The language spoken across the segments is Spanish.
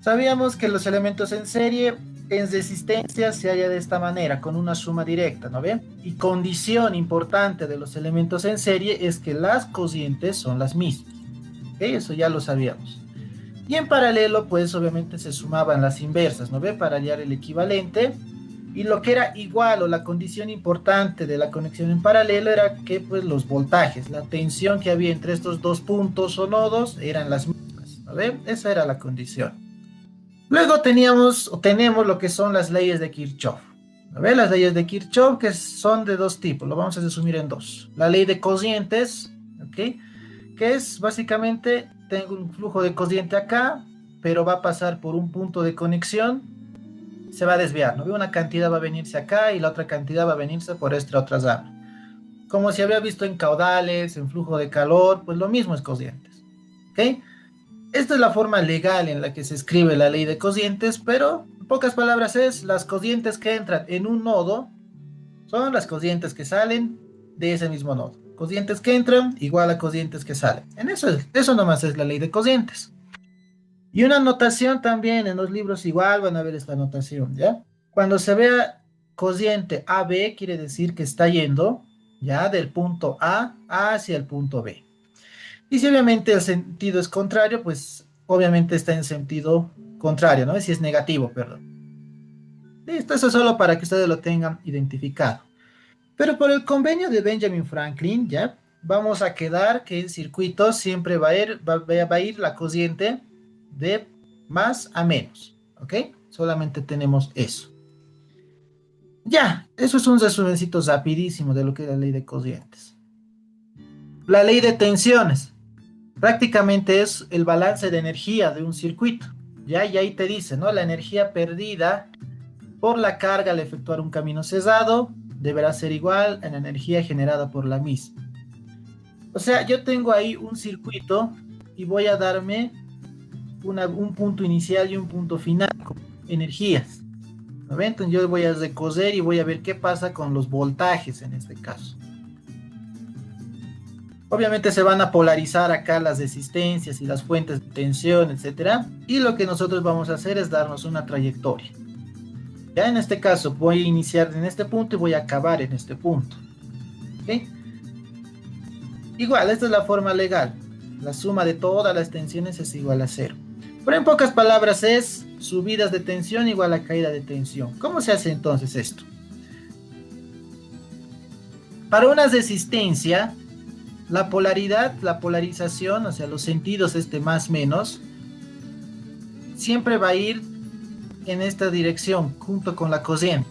Sabíamos que los elementos en serie en resistencia se halla de esta manera, con una suma directa, ¿no ven? Y condición importante de los elementos en serie es que las cocientes son las mismas. ¿Ok? Eso ya lo sabíamos. Y en paralelo, pues obviamente se sumaban las inversas, ¿no ve? Para hallar el equivalente. Y lo que era igual o la condición importante de la conexión en paralelo era que pues los voltajes, la tensión que había entre estos dos puntos o nodos eran las mismas, ¿no ve? Esa era la condición. Luego teníamos o tenemos lo que son las leyes de Kirchhoff. ¿No ve? Las leyes de Kirchhoff que son de dos tipos, lo vamos a resumir en dos. La ley de cocientes, ¿ok? Que es básicamente, tengo un flujo de cociente acá, pero va a pasar por un punto de conexión, se va a desviar, ¿no? Una cantidad va a venirse acá y la otra cantidad va a venirse por esta otra rama. Como se había visto en caudales, en flujo de calor, pues lo mismo es cocientes, ¿ok? Esta es la forma legal en la que se escribe la ley de cocientes, pero en pocas palabras es las cocientes que entran en un nodo son las cocientes que salen de ese mismo nodo. Cocientes que entran igual a cocientes que salen. Eso nomás es la ley de cocientes. Y una notación también en los libros igual van a ver esta notación, ¿ya? Cuando se vea cociente AB quiere decir que está yendo, ¿ya? Del punto A hacia el punto B. Y si obviamente el sentido es contrario, pues obviamente está en sentido contrario, ¿no? Si es negativo, perdón. Listo, eso es solo para que ustedes lo tengan identificado. Pero por el convenio de Benjamin Franklin, ¿ya? Vamos a quedar que en circuitos siempre va a ir la cociente de más a menos, ¿ok? Solamente tenemos eso. Ya, eso es un resumencito rapidísimo de lo que es la ley de cocientes. La ley de tensiones. Prácticamente es el balance de energía de un circuito. ¿Ya? Y ahí te dice, ¿no? La energía perdida por la carga al efectuar un camino cesado deberá ser igual a la energía generada por la misma. O sea, yo tengo ahí un circuito y voy a darme un punto inicial y un punto final con energías. ¿No ven? Entonces yo voy a recoger y voy a ver qué pasa con los voltajes en este caso. Obviamente se van a polarizar acá las resistencias y las fuentes de tensión, etcétera. Y lo que nosotros vamos a hacer es darnos una trayectoria. Ya en este caso voy a iniciar en este punto y voy a acabar en este punto. ¿Ok? Igual, esta es la forma legal. La suma de todas las tensiones es igual a cero. Pero en pocas palabras es subidas de tensión igual a caída de tensión. ¿Cómo se hace entonces esto? Para una resistencia, la polaridad, la polarización, o sea, los sentidos más menos, siempre va a ir en esta dirección junto con la cociente,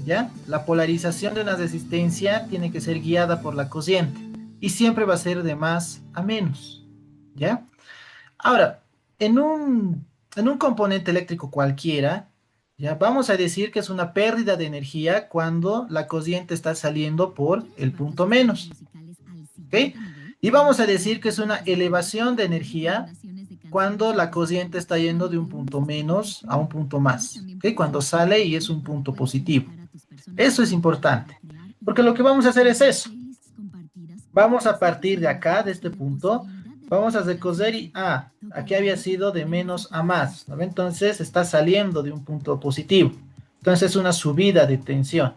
¿ya? La polarización de una resistencia tiene que ser guiada por la cociente y siempre va a ser de más a menos, ¿ya? Ahora, en un componente eléctrico cualquiera, ya vamos a decir que es una pérdida de energía cuando la cociente está saliendo por el punto menos, ¿ok? Y vamos a decir que es una elevación de energía cuando la cociente está yendo de un punto menos a un punto más, ¿ok? Cuando sale y es un punto positivo. Eso es importante, porque lo que vamos a hacer es eso. Vamos a partir de acá, de este punto, vamos a recoger y, aquí había sido de menos a más, ¿no ve? Entonces está saliendo de un punto positivo. Entonces es una subida de tensión.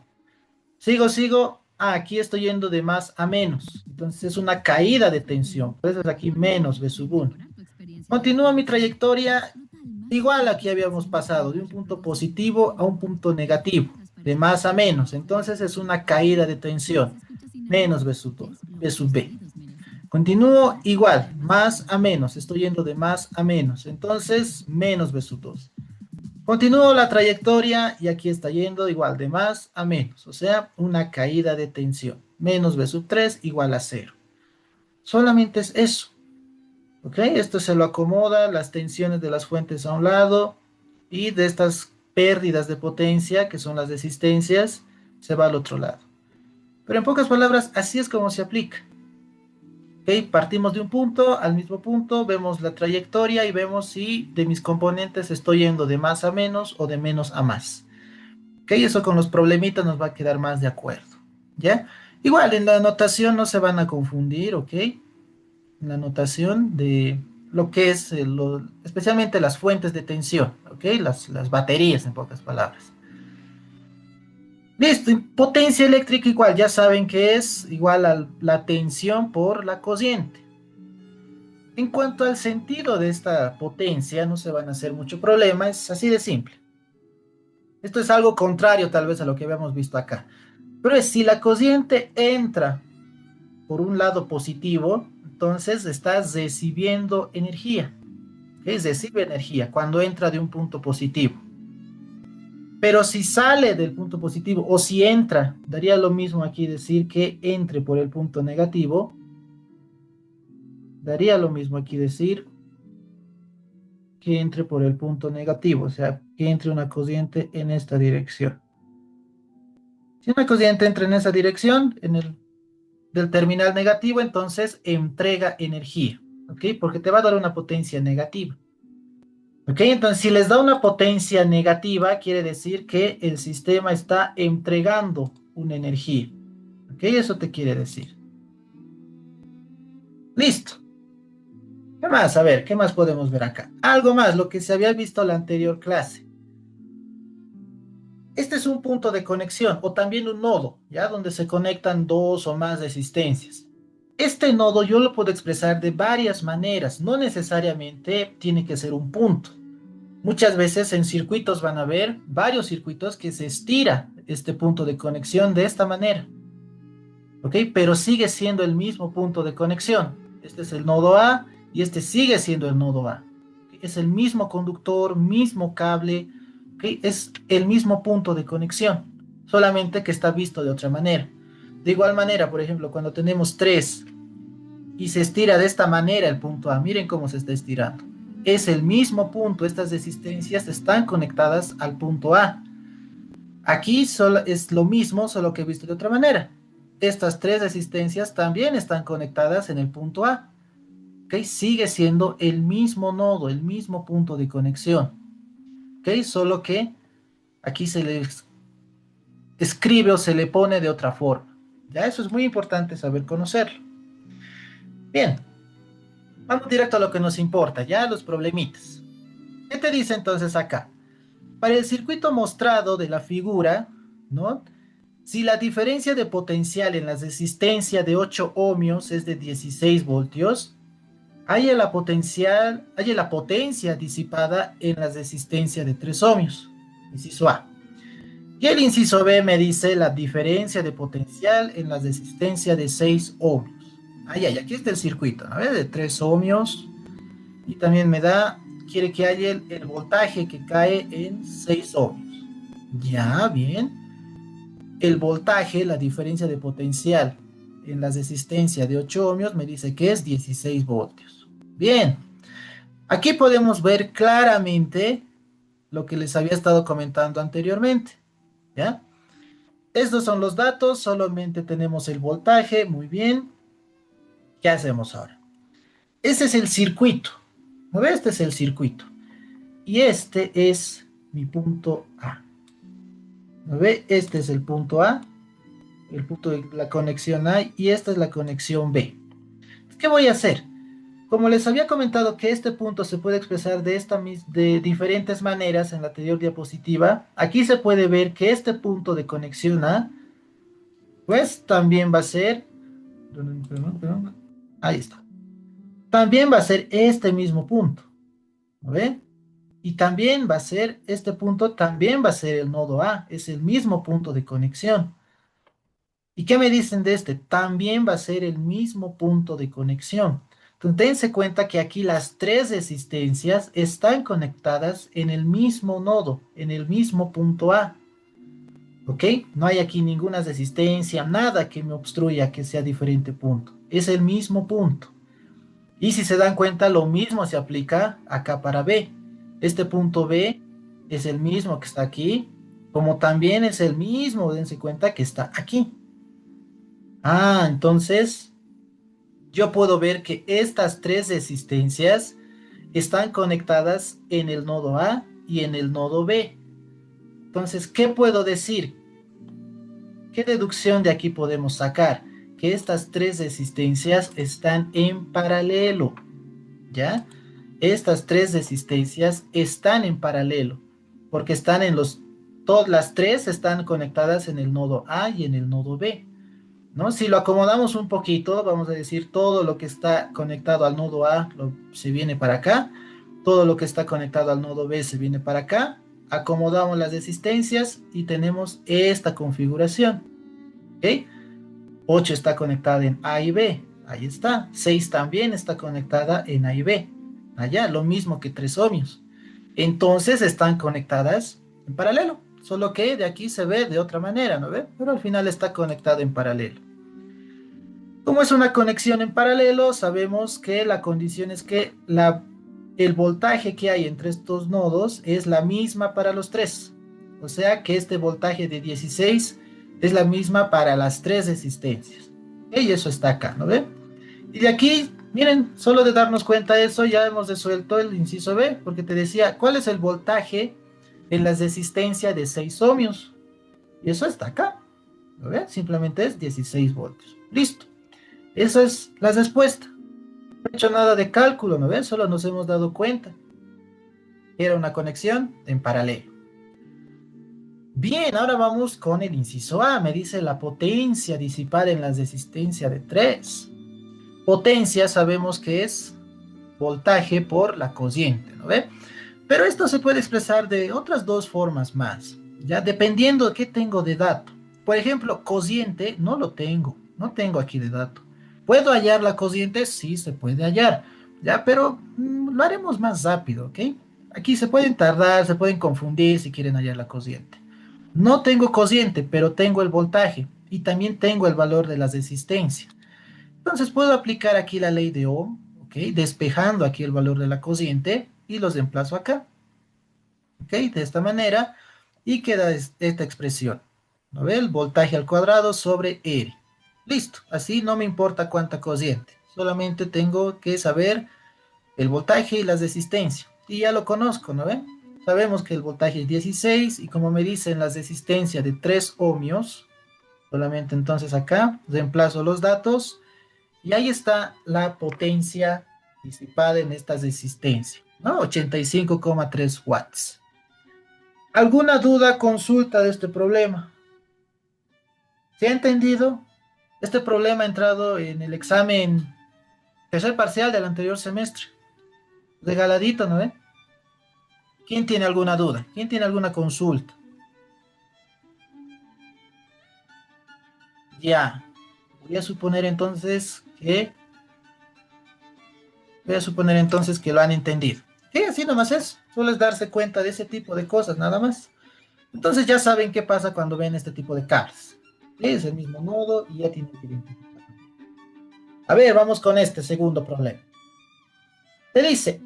Sigo, aquí estoy yendo de más a menos. Entonces es una caída de tensión. Entonces aquí menos V sub 1. Continúa mi trayectoria. Igual aquí habíamos pasado de un punto positivo a un punto negativo, de más a menos. Entonces es una caída de tensión. Menos V sub 2, V sub B. Continúo igual, más a menos. Estoy yendo de más a menos. Entonces menos V sub 2. Continúo la trayectoria y aquí está yendo igual de más a menos, o sea, una caída de tensión. Menos V sub 3 igual a cero. Solamente es eso, ¿ok? Esto se lo acomoda, las tensiones de las fuentes a un lado y de estas pérdidas de potencia, que son las resistencias, se va al otro lado. Pero en pocas palabras, así es como se aplica. ¿Ok? Partimos de un punto al mismo punto, vemos la trayectoria y vemos si de mis componentes estoy yendo de más a menos o de menos a más. ¿Ok? Eso con los problemitas nos va a quedar más de acuerdo. ¿Ya? Igual en la notación no se van a confundir, ¿ok? En la notación lo que es, especialmente las fuentes de tensión, ¿ok? Las baterías, en pocas palabras. Listo, y potencia eléctrica igual, ya saben que es igual a la tensión por la corriente. En cuanto al sentido de esta potencia, no se van a hacer mucho problema, es así de simple. Esto es algo contrario tal vez a lo que habíamos visto acá. Pero es si la corriente entra por un lado positivo, entonces estás recibiendo energía. ¿Ok? Recibe energía cuando entra de un punto positivo. Pero si sale del punto positivo o si entra, daría lo mismo aquí decir que entre por el punto negativo. Daría lo mismo aquí decir que entre por el punto negativo, o sea, que entre una corriente en esta dirección. Si una corriente entra en esa dirección, en el del terminal negativo, entonces entrega energía, ¿ok? Porque te va a dar una potencia negativa. ¿Ok? Entonces, si les da una potencia negativa, quiere decir que el sistema está entregando una energía. ¿Ok? Eso te quiere decir. Listo. ¿Qué más? A ver, ¿qué más podemos ver acá? Algo más, lo que se había visto en la anterior clase. Este es un punto de conexión o también un nodo, ¿ya? Donde se conectan dos o más resistencias. Este nodo yo lo puedo expresar de varias maneras, no necesariamente tiene que ser un punto. Muchas veces en circuitos van a ver varios circuitos que se estira este punto de conexión de esta manera, ¿ok? Pero sigue siendo el mismo punto de conexión. Este es el nodo A y este sigue siendo el nodo A. Es el mismo conductor, mismo cable, ¿ok? Es el mismo punto de conexión, solamente que está visto de otra manera. De igual manera, por ejemplo, cuando tenemos tres y se estira de esta manera el punto A, miren cómo se está estirando. Es el mismo punto, estas resistencias están conectadas al punto A. Aquí solo es lo mismo, solo que visto de otra manera. Estas tres resistencias también están conectadas en el punto A. ¿Ok? Sigue siendo el mismo nodo, el mismo punto de conexión. ¿Ok? Solo que aquí se le escribe o se le pone de otra forma. Ya eso es muy importante saber conocerlo. Bien, vamos directo a lo que nos importa, ya los problemitas. ¿Qué te dice entonces acá? Para el circuito mostrado de la figura, ¿no? Si la diferencia de potencial en la resistencia de 8 ohmios es de 16 voltios, hay la potencia disipada en la resistencia de 3 ohmios. Inciso A. Y el inciso B me dice la diferencia de potencial en la resistencia de 6 ohmios. Aquí está el circuito, ¿no? De 3 ohmios. Y también me da, quiere que haya el voltaje que cae en 6 ohmios. Ya, bien. El voltaje, la diferencia de potencial en la resistencia de 8 ohmios me dice que es 16 voltios. Bien, aquí podemos ver claramente lo que les había estado comentando anteriormente. ¿Ya? Estos son los datos, solamente tenemos el voltaje, muy bien. ¿Qué hacemos ahora? Ese es el circuito. ¿No ves? Este es el circuito. Y este es mi punto A. ¿No ve? Este es el punto A, el punto de la conexión A, y esta es la conexión B. ¿Qué voy a hacer? Como les había comentado que este punto se puede expresar de diferentes maneras en la anterior diapositiva, aquí se puede ver que este punto de conexión A, pues también va a ser, ahí está, también va a ser este mismo punto, ¿no ven? Y también va a ser, este punto también va a ser el nodo A, es el mismo punto de conexión. ¿Y qué me dicen de este? También va a ser el mismo punto de conexión. Entonces, dense cuenta que aquí las tres resistencias están conectadas en el mismo nodo, en el mismo punto A. ¿Ok? No hay aquí ninguna resistencia, nada que me obstruya que sea diferente punto. Es el mismo punto. Y si se dan cuenta, lo mismo se aplica acá para B. Este punto B es el mismo que está aquí, como también es el mismo, dense cuenta que está aquí. Entonces yo puedo ver que estas tres resistencias están conectadas en el nodo A y en el nodo B. Entonces, ¿qué puedo decir? ¿Qué deducción de aquí podemos sacar? Que estas tres resistencias están en paralelo, ¿ya? Estas tres resistencias están en paralelo, porque están en todas las tres están conectadas en el nodo A y en el nodo B, ¿no? Si lo acomodamos un poquito, vamos a decir todo lo que está conectado al nodo A se viene para acá, todo lo que está conectado al nodo B se viene para acá, acomodamos las resistencias y tenemos esta configuración, ¿ok? 8 está conectada en A y B, ahí está. 6 también está conectada en A y B, allá, lo mismo que 3 ohmios. Entonces están conectadas en paralelo, solo que de aquí se ve de otra manera, ¿no ve? Pero al final está conectado en paralelo. Como es una conexión en paralelo, sabemos que la condición es que el voltaje que hay entre estos nodos es la misma para los tres. O sea que este voltaje de 16 es la misma para las tres resistencias. Y eso está acá, ¿no ve? Y de aquí, miren, solo de darnos cuenta de eso, ya hemos resuelto el inciso B, porque te decía, ¿cuál es el voltaje en la resistencia de 6 ohmios? Y eso está acá, ¿lo ve? Simplemente es 16 voltios. Listo. Esa es la respuesta. No he hecho nada de cálculo, ¿no ves? Solo nos hemos dado cuenta. Era una conexión en paralelo. Bien, ahora vamos con el inciso A. Me dice la potencia disipada en la resistencia de 3. Potencia sabemos que es voltaje por la cociente, ¿no ve? Pero esto se puede expresar de otras dos formas más, ya dependiendo de qué tengo de dato. Por ejemplo, cociente no lo tengo, no tengo aquí de dato. ¿Puedo hallar la cociente? Sí, se puede hallar, ya, pero lo haremos más rápido, ¿ok? Aquí se pueden tardar, se pueden confundir si quieren hallar la cociente. No tengo cociente, pero tengo el voltaje y también tengo el valor de la resistencia. Entonces puedo aplicar aquí la ley de Ohm, ¿ok? Despejando aquí el valor de la cociente y los reemplazo acá, ¿ok? De esta manera y queda esta expresión, ¿no ve? El voltaje al cuadrado sobre R. Listo, así no me importa cuánta cociente, solamente tengo que saber el voltaje y la resistencia. Y ya lo conozco, ¿no ve? Sabemos que el voltaje es 16 y como me dicen la resistencia de 3 ohmios, solamente entonces acá reemplazo los datos y ahí está la potencia disipada en esta resistencia, ¿no? 85,3 watts. ¿Alguna duda, consulta de este problema? ¿Se ha entendido? Este problema ha entrado en el examen tercer parcial del anterior semestre. Regaladito, ¿no? ¿Quién tiene alguna duda? ¿Quién tiene alguna consulta? Ya. Voy a suponer entonces que, voy a suponer entonces que lo han entendido. Sí, así nomás es. Solo es darse cuenta de ese tipo de cosas, nada más. Entonces ya saben qué pasa cuando ven este tipo de cables. Es el mismo nodo y ya tienen que identificar. A ver, vamos con este segundo problema. Te dice,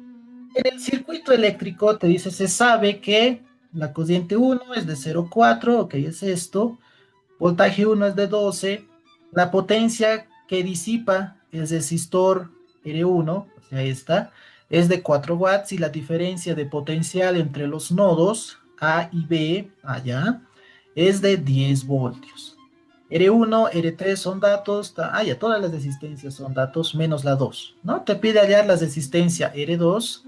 en el circuito eléctrico, te dice, se sabe que la corriente 1 es de 0,4, ok, es esto. Voltaje 1 es de 12. La potencia que disipa el resistor R1, o sea, esta, es de 4 watts y la diferencia de potencial entre los nodos A y B, allá, es de 10 voltios. R1, R3 son datos, ya todas las resistencias son datos menos la 2, ¿no? Te pide hallar la resistencia R2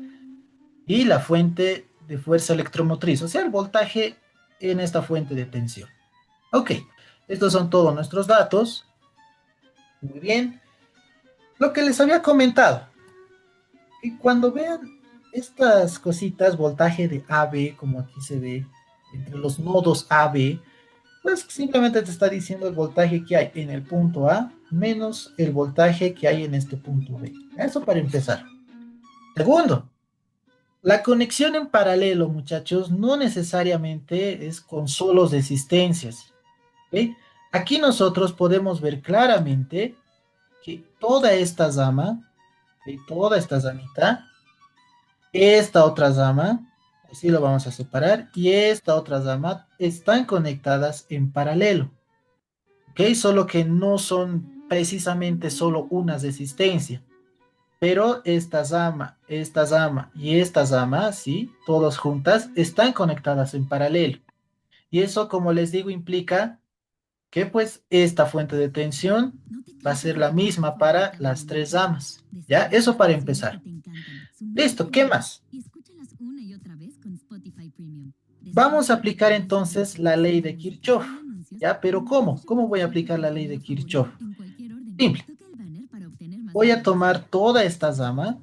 y la fuente de fuerza electromotriz, o sea, el voltaje en esta fuente de tensión. Ok, estos son todos nuestros datos. Muy bien. Lo que les había comentado, que cuando vean estas cositas, voltaje de AB, como aquí se ve, entre los nodos AB, pues simplemente te está diciendo el voltaje que hay en el punto A menos el voltaje que hay en este punto B. Eso para empezar. Segundo, la conexión en paralelo, muchachos, no necesariamente es con solos de existencias. ¿Ok? Aquí nosotros podemos ver claramente que toda esta rama, ¿ok? Toda esta ramita, esta otra rama, así lo vamos a separar, y esta otra rama están conectadas en paralelo. ¿Ok? Solo que no son precisamente solo una resistencia, pero esta rama y esta rama, ¿sí? Todas juntas están conectadas en paralelo. Y eso, como les digo, implica Que pues esta fuente de tensión va a ser la misma para las tres ramas. ¿Ya? Eso para empezar. Listo, ¿qué más? Vamos a aplicar entonces la ley de Kirchhoff. ¿Ya? Pero ¿cómo? ¿Cómo voy a aplicar la ley de Kirchhoff? Simple. Voy a tomar toda esta rama,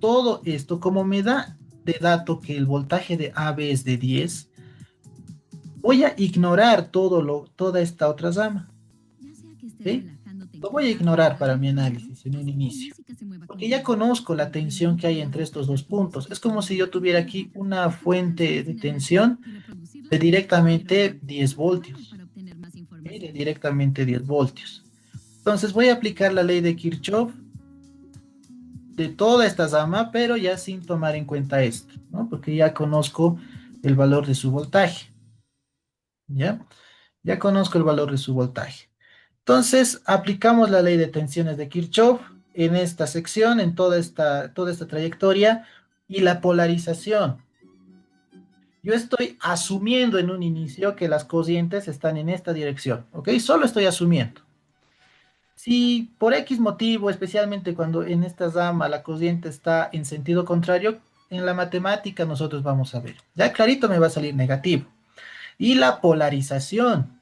todo esto, como me da de dato que el voltaje de AB es de 10, voy a ignorar toda esta otra rama. ¿Sí? Lo voy a ignorar para mi análisis en un inicio, porque ya conozco la tensión que hay entre estos dos puntos. Es como si yo tuviera aquí una fuente de tensión de directamente 10 voltios. ¿Sí? De directamente 10 voltios. Entonces voy a aplicar la ley de Kirchhoff de toda esta rama, pero ya sin tomar en cuenta esto, ¿no? Porque ya conozco el valor de su voltaje, ¿ya? Ya conozco el valor de su voltaje. Entonces, aplicamos la ley de tensiones de Kirchhoff en esta sección, en toda esta trayectoria, y la polarización. Yo estoy asumiendo en un inicio que las corrientes están en esta dirección, ¿ok? Solo estoy asumiendo. Si por X motivo, especialmente cuando en esta rama la corriente está en sentido contrario, en la matemática nosotros vamos a ver. Ya clarito me va a salir negativo. Y la polarización.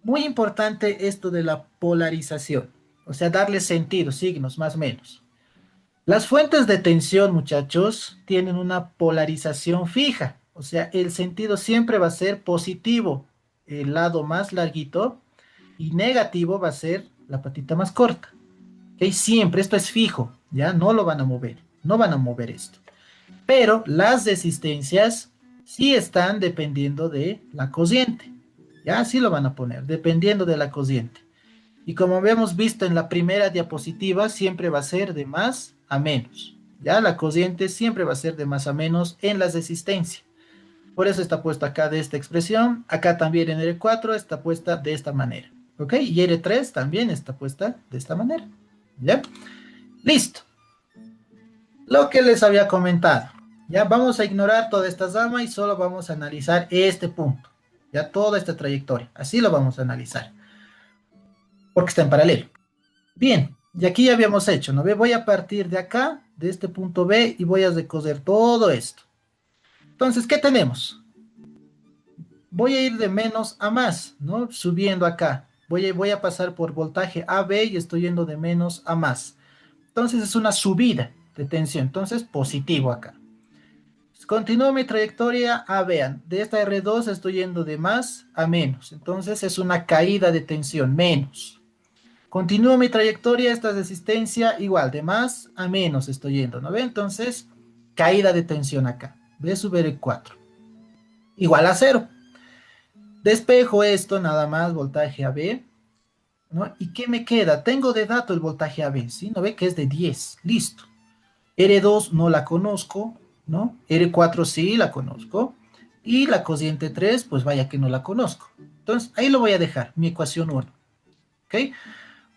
Muy importante esto de la polarización. O sea, darle sentido, signos, más o menos. Las fuentes de tensión, muchachos, tienen una polarización fija. O sea, el sentido siempre va a ser positivo, el lado más larguito, y negativo va a ser la patita más corta. ¿Ok? Siempre, esto es fijo, ¿ya? No lo van a mover, no van a mover esto. Pero las resistencias sí están dependiendo de la corriente, ¿ya? Así lo van a poner, dependiendo de la corriente. Y como habíamos visto en la primera diapositiva, siempre va a ser de más a menos, ¿ya? La corriente siempre va a ser de más a menos en las resistencias. Por eso está puesto acá de esta expresión, acá también en R4 está puesta de esta manera, ¿ok? Y R3 también está puesta de esta manera, ¿ya? Listo. Lo que les había comentado. Ya vamos a ignorar toda esta rama y solo vamos a analizar este punto. Ya toda esta trayectoria. Así lo vamos a analizar. Porque está en paralelo. Bien, y aquí ya habíamos hecho, ¿no ve? Voy a partir de acá, de este punto B, y voy a recoger todo esto. Entonces, ¿qué tenemos? Voy a ir de menos a más, ¿no? Subiendo acá. Voy a pasar por voltaje AB y estoy yendo de menos a más. Entonces es una subida de tensión. Entonces, positivo acá. Continúo mi trayectoria. Vean, de esta R2 estoy yendo de más a menos. Entonces es una caída de tensión, menos. Continúo mi trayectoria, esta resistencia igual, de más a menos estoy yendo, ¿no ve? Entonces, caída de tensión acá. V sub R4. Igual a cero. Despejo esto, nada más, voltaje AB, ¿no? ¿Y qué me queda? Tengo de dato el voltaje AB, ¿sí? ¿No ve? Que es de 10. Listo. R2 no la conozco, ¿no? R4 sí la conozco. Y la cociente 3, pues vaya que no la conozco. Entonces, ahí lo voy a dejar, mi ecuación 1. ¿Ok?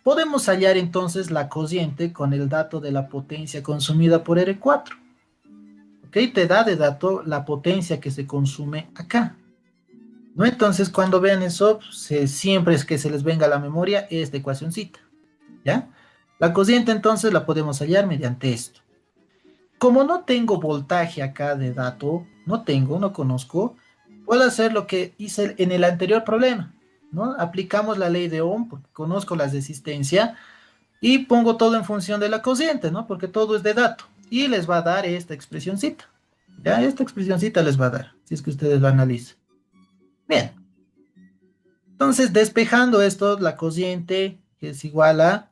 Podemos hallar entonces la cociente con el dato de la potencia consumida por R4. ¿Ok? Te da de dato la potencia que se consume acá. ¿No? Entonces, cuando vean eso, siempre es que se les venga a la memoria esta ecuacióncita. ¿Ya? La cociente entonces la podemos hallar mediante esto. Como no tengo voltaje acá de dato, no conozco, puedo hacer lo que hice en el anterior problema, ¿no? Aplicamos la ley de Ohm, porque conozco la resistencia, y pongo todo en función de la cociente, ¿no? Porque todo es de dato, y les va a dar esta expresioncita, ¿ya? Esta expresioncita les va a dar, si es que ustedes lo analizan. Bien, entonces despejando esto, la cociente es igual a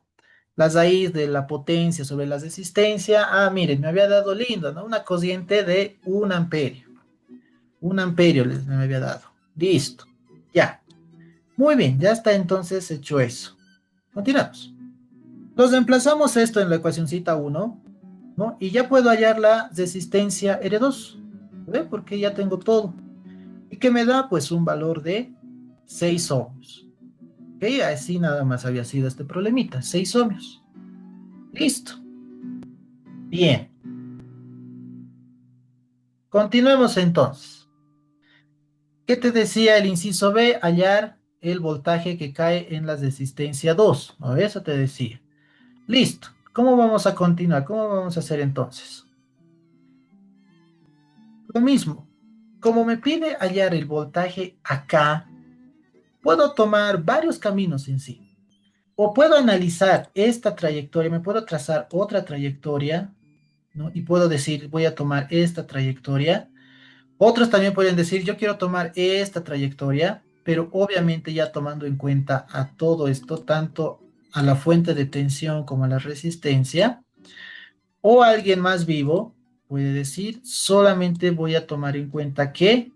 la raíz de la potencia sobre la resistencia. Miren, me había dado lindo, ¿no? Una corriente de 1 amperio. 1 amperio me había dado. Listo. Ya. Muy bien, ya está entonces hecho eso. Continuamos. Los reemplazamos esto en la ecuacióncita 1, ¿no? Y ya puedo hallar la resistencia R2. ¿Ve? Porque ya tengo todo. ¿Y qué me da? Pues un valor de 6 ohms. ¿Ok? Así nada más había sido este problemita. 6 ohms. Listo. Bien. Continuemos entonces. ¿Qué te decía el inciso B? Hallar el voltaje que cae en la resistencia 2, ¿no? Eso te decía. Listo. ¿Cómo vamos a continuar? ¿Cómo vamos a hacer entonces? Lo mismo. Como me pide hallar el voltaje acá, puedo tomar varios caminos en sí. O puedo analizar esta trayectoria, me puedo trazar otra trayectoria, ¿no? Y puedo decir, voy a tomar esta trayectoria. Otros también pueden decir, yo quiero tomar esta trayectoria, pero obviamente ya tomando en cuenta a todo esto, tanto a la fuente de tensión como a la resistencia. O alguien más vivo puede decir, solamente voy a tomar en cuenta que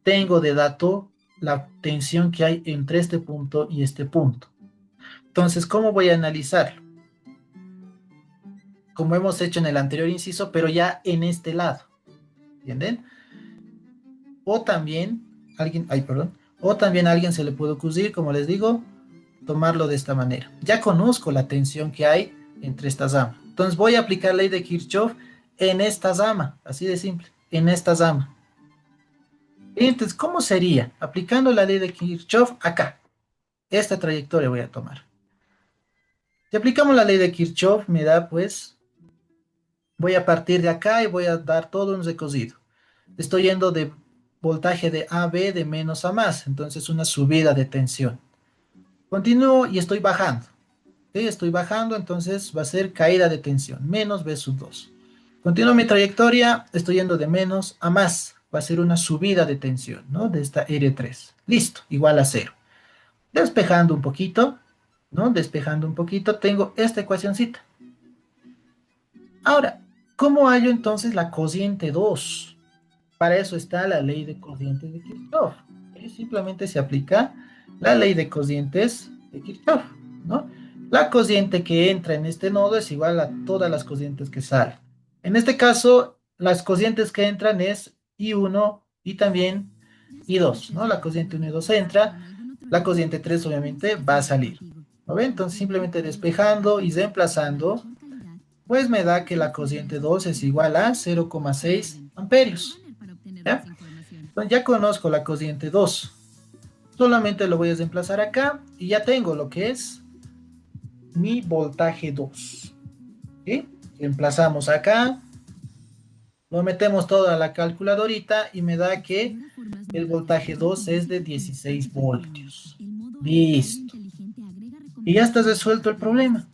tengo de dato la tensión que hay entre este punto y este punto. Entonces, ¿cómo voy a analizarlo? Como hemos hecho en el anterior inciso, pero ya en este lado. ¿Entienden? O también alguien, ay, perdón, o también a alguien se le puede ocurrir, como les digo, tomarlo de esta manera. Ya conozco la tensión que hay entre estas ramas. Entonces voy a aplicar la ley de Kirchhoff en esta rama, así de simple, en esta rama. Entonces, ¿cómo sería? Aplicando la ley de Kirchhoff acá. Esta trayectoria voy a tomar. Si aplicamos la ley de Kirchhoff, me da pues, voy a partir de acá y voy a dar todo un recorrido. Estoy yendo de voltaje de A a B de menos a más, entonces una subida de tensión. Continúo y estoy bajando. ¿Ok? Estoy bajando, entonces va a ser caída de tensión, menos B sub 2. Continúo mi trayectoria, estoy yendo de menos a más. Va a ser una subida de tensión, ¿no? De esta R3. Listo, igual a cero. Despejando un poquito, ¿no? Despejando un poquito, tengo esta ecuacióncita. Ahora, ¿cómo hallo entonces la cociente 2? Para eso está la ley de cocientes de Kirchhoff. Simplemente se aplica la ley de cocientes de Kirchhoff, ¿no? La cociente que entra en este nodo es igual a todas las cocientes que salen. En este caso, las cocientes que entran es I1 y también I2, ¿no? La cociente 1 y 2 entra, la cociente 3 obviamente va a salir. ¿No ven? Entonces simplemente despejando y reemplazando, pues me da que la cociente 2 es igual a 0,6 amperios. ¿Ya? Entonces ya conozco la cociente 2. Solamente lo voy a reemplazar acá y ya tengo lo que es mi voltaje 2. ¿Sí? Reemplazamos acá, lo metemos todo a la calculadorita y me da que el voltaje 2 es de 16 voltios. Listo. Y ya está resuelto el problema.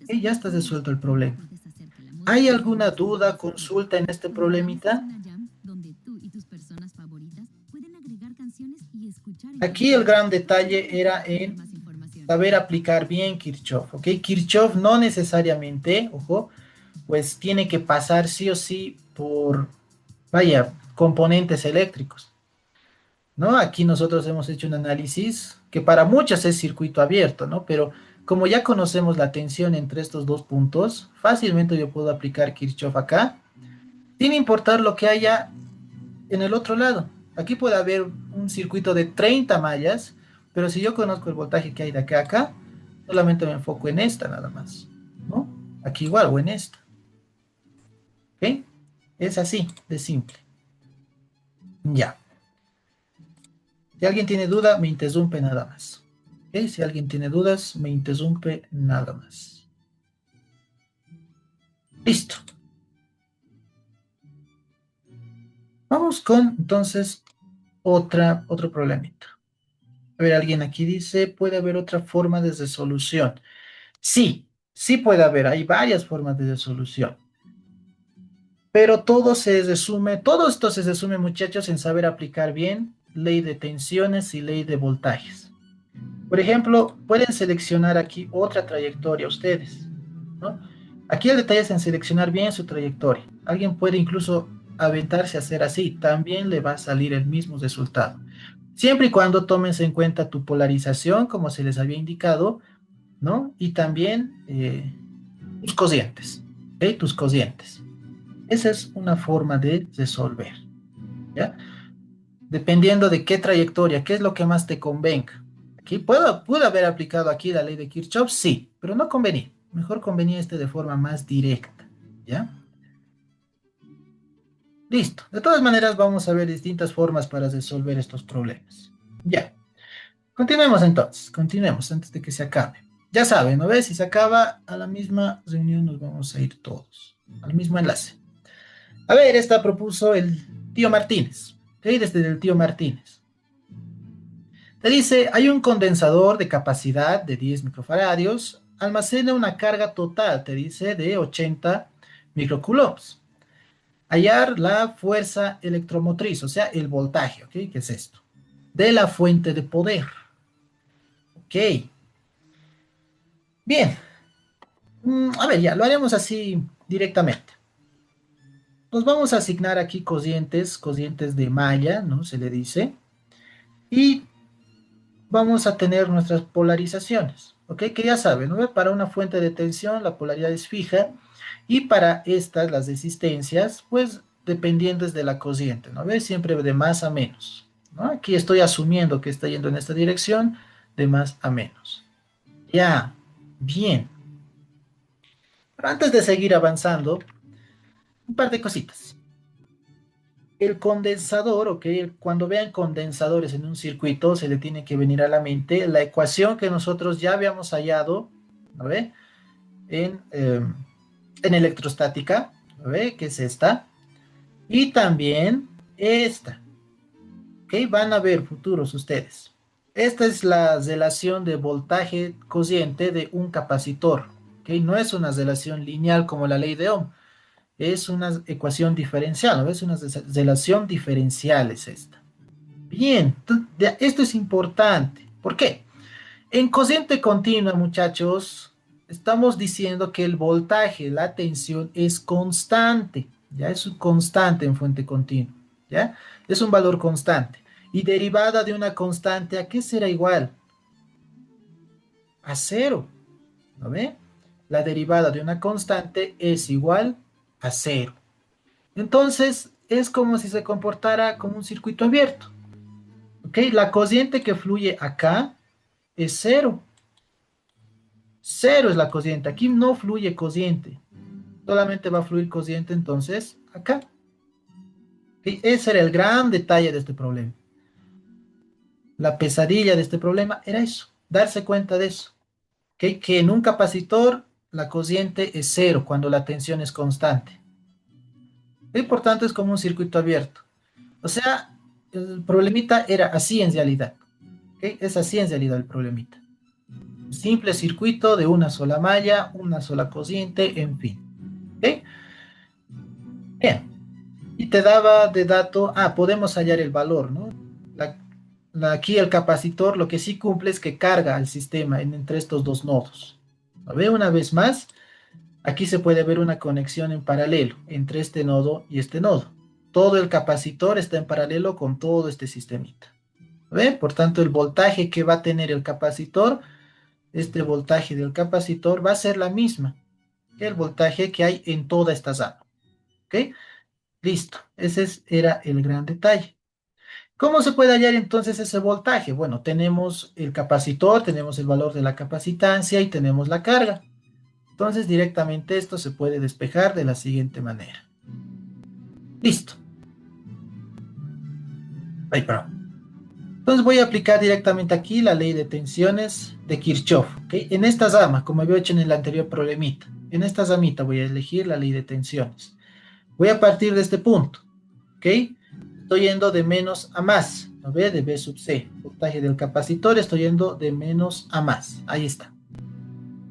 Y ya está resuelto el problema. ¿Hay alguna duda, consulta en este problemita? Aquí el gran detalle era en saber aplicar bien Kirchhoff, ¿ok? Kirchhoff no necesariamente, ojo, pues tiene que pasar sí o sí por, vaya, componentes eléctricos, ¿no? Aquí nosotros hemos hecho un análisis que para muchas es circuito abierto, ¿no? Pero como ya conocemos la tensión entre estos dos puntos, fácilmente yo puedo aplicar Kirchhoff acá, sin importar lo que haya en el otro lado. Aquí puede haber un circuito de 30 mallas, pero si yo conozco el voltaje que hay de acá a acá, solamente me enfoco en esta nada más, ¿no? Aquí igual o en esta, ¿ok? Es así de simple. Ya. Si alguien tiene duda, me interrumpe nada más. ¿Ok? Si alguien tiene dudas, me interrumpe nada más. Listo. Vamos con entonces otro problemita. A ver, alguien aquí dice, ¿puede haber otra forma de resolución? Sí, sí puede haber, hay varias formas de resolución, pero todo esto se resume, muchachos, en saber aplicar bien ley de tensiones y ley de voltajes. Por ejemplo, pueden seleccionar aquí otra trayectoria ustedes, ¿no? Aquí el detalle es en seleccionar bien su trayectoria. Alguien puede incluso aventarse a hacer así, también le va a salir el mismo resultado. Siempre y cuando tomes en cuenta tu polarización, como se les había indicado, ¿no? Y también tus cocientes, ¿ok? Tus cocientes. Esa es una forma de resolver, ¿ya? Dependiendo de qué trayectoria, qué es lo que más te convenga. Aquí puedo haber aplicado aquí la ley de Kirchhoff, sí, pero no convenía. Mejor convenía este de forma más directa, ¿ya? Listo. De todas maneras, vamos a ver distintas formas para resolver estos problemas. Ya. Continuemos entonces, continuemos antes de que se acabe. Ya saben, ¿no ves? Si se acaba a la misma reunión nos vamos a ir todos, al mismo enlace. A ver, esta propuso el tío Martínez, ¿ok? Desde el tío Martínez. Te dice, hay un condensador de capacidad de 10 microfaradios, almacena una carga total, te dice, de 80 microcoulombs. Hallar la fuerza electromotriz, o sea, el voltaje, ¿ok? ¿Qué es esto? De la fuente de poder. Ok, bien. A ver, ya, lo haremos así directamente. Nos vamos a asignar aquí cocientes, cocientes de malla, ¿no? Se le dice. Y vamos a tener nuestras polarizaciones, ¿ok? Que ya saben, ¿no? Para una fuente de tensión la polaridad es fija y para estas, las resistencias, pues dependiendo es de la cociente, ¿no ves? Siempre de más a menos, ¿no? Aquí estoy asumiendo que está yendo en esta dirección, de más a menos. Ya, bien. Pero antes de seguir avanzando, un par de cositas. El condensador, ¿ok? Cuando vean condensadores en un circuito, se le tiene que venir a la mente la ecuación que nosotros ya habíamos hallado, ¿no ve? En electrostática, ¿no ve? Que es esta. Y también esta, ¿ok? Van a ver futuros ustedes. Esta es la relación de voltaje cociente de un capacitor, ¿ok? No es una relación lineal como la ley de Ohm, es una ecuación diferencial, ¿no? Es una relación diferencial es esta. Bien, esto es importante. ¿Por qué? En cociente continua, muchachos, estamos diciendo que el voltaje, la tensión es constante, ya es un constante en fuente continua, ¿ya? Es un valor constante. Y derivada de una constante, ¿a qué será igual? A cero, ¿no ve? La derivada de una constante es igual a cero. Entonces, es como si se comportara como un circuito abierto, ¿ok? La corriente que fluye acá es cero. Cero es la corriente. Aquí no fluye corriente. Solamente va a fluir corriente entonces acá. ¿Ok? Ese era el gran detalle de este problema. La pesadilla de este problema era eso, darse cuenta de eso. ¿Ok? Que en un capacitor la corriente es cero cuando la tensión es constante. Y por tanto es como un circuito abierto. O sea, el problemita era así en realidad. ¿Ok? Es así en realidad el problemita. Simple circuito de una sola malla, una sola corriente, en fin. ¿Ok? Bien. Y te daba de dato, podemos hallar el valor, ¿no? La- aquí el capacitor lo que sí cumple es que carga al sistema entre estos dos nodos. ¿Lo ve una vez más? Aquí se puede ver una conexión en paralelo entre este nodo y este nodo. Todo el capacitor está en paralelo con todo este sistemita. ¿Lo ve? Por tanto, el voltaje que va a tener el capacitor, este voltaje del capacitor va a ser la misma que el voltaje que hay en toda esta zona. ¿Ok? Listo. Era el gran detalle. ¿Cómo se puede hallar entonces ese voltaje? Bueno, tenemos el capacitor, tenemos el valor de la capacitancia y tenemos la carga. Entonces directamente esto se puede despejar de la siguiente manera. Listo. Ay, perdón. Entonces voy a aplicar directamente aquí la ley de tensiones de Kirchhoff. ¿Ok? En esta rama, como había hecho en el anterior problemita, en esta ramita voy a elegir la ley de tensiones. Voy a partir de este punto. ¿Ok? Estoy yendo de menos a más. ¿No ve? De B sub C. Voltaje del capacitor, estoy yendo de menos a más. Ahí está.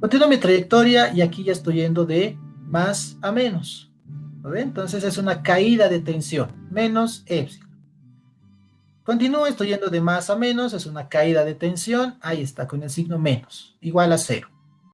Continúo mi trayectoria y aquí ya estoy yendo de más a menos. ¿Lo ve? Entonces es una caída de tensión. Menos epsilon. Continúo, estoy yendo de más a menos. Es una caída de tensión. Ahí está, con el signo menos. Igual a cero.